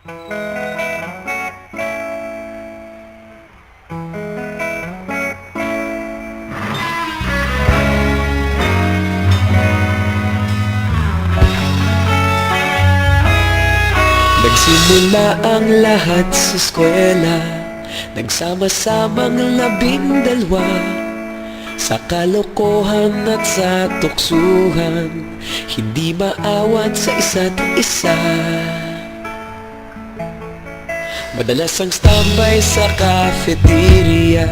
Nagsimula ang lahat sa eskwela, nagsama-samang 12 sa kalokohan at sa tuksuhan, hindi maawat sa isa't isa. Madalas ang standby sa cafeteria,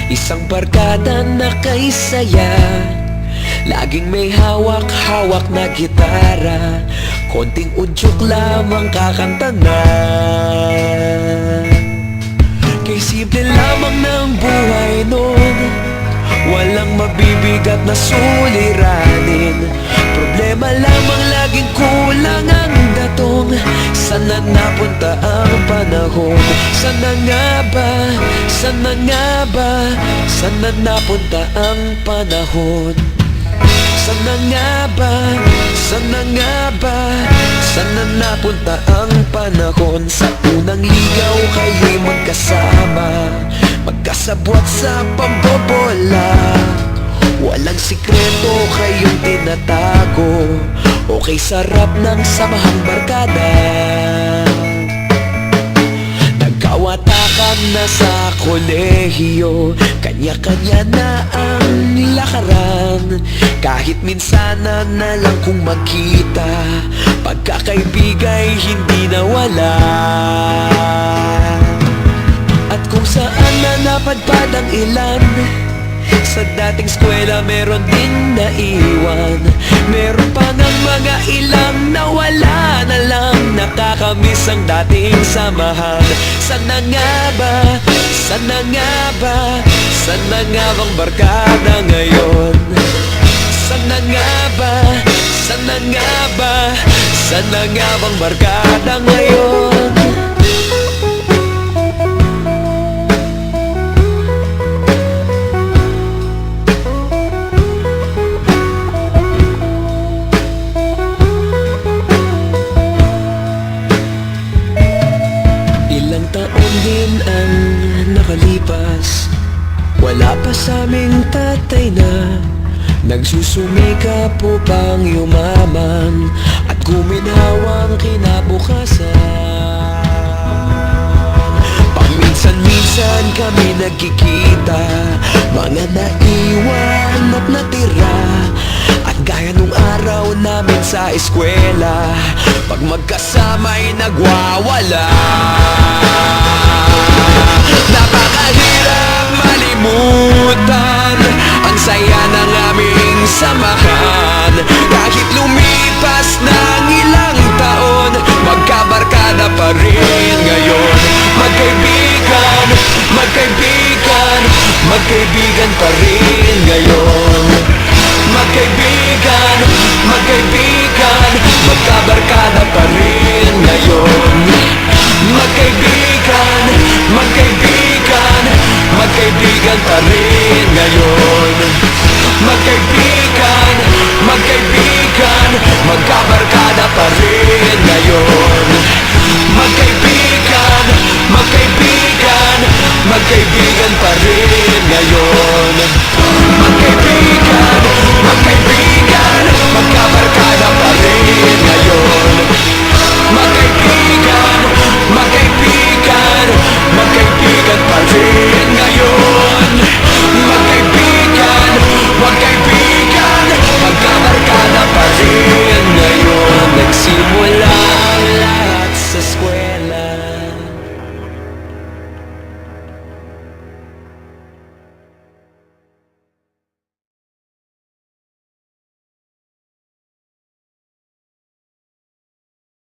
isang barkada na kay saya. Laging may hawak-hawak na gitara, konting udyok lamang kakanta na. Kay simple lamang ng buhay nun, walang mabibigat na suliranin. Problema lamang laging kulang ang datong. Sana napunta ang panahon? Sana nga ba? Sana nga ba? Sana napunta ang panahon? Sana nga ba? Sana nga ba? Sana napunta ang panahon? Sa unang ligaw kayo'y magkasama, magkasabwat sa pambobola. Walang sikreto kayong tinatago, okay sarap ng samahang barkada. Nagkawatakan na sa kolehiyo, kanya-kanya na ang lakaran. Kahit minsan na lang kung magkita, pagkakaibigay hindi nawala. At kung saan na napadpad ang ilan, sa dating eskwela meron din naiwan. Meron pa ng mga ilang nawala na lang, nakakamiss ang dating samahan. Sana nga ba? Sana nga ba? Sana nga bang barkada ngayon? Sana nga ba? Sana nga ba? Sana nga bang barkada ngayon? Ilang taon din ang nakalipas, wala pa sa aming tatay na nagsusumikap upang yumaman at guminhawang kinabukasan. Paminsan-minsan kami nagkikita, mga naiwan at natira. At gaya nung araw namin sa eskwela, pag magkasama'y nagwawala. Napakahirap malimutan ang saya ng aming samahan. Kahit lumipas ng ilang taon, magkabarkada pa rin ngayon. Magkaibigan, magkaibigan, magkaibigan pa rin ngayon. Magkaibigan, magkaibigan, magkabarkada pa rin ngayon. Magkaibigan, magkaibigan, magkaibigan pa rin ngayon. Magkaibigan, magkaibigan, magkabarkada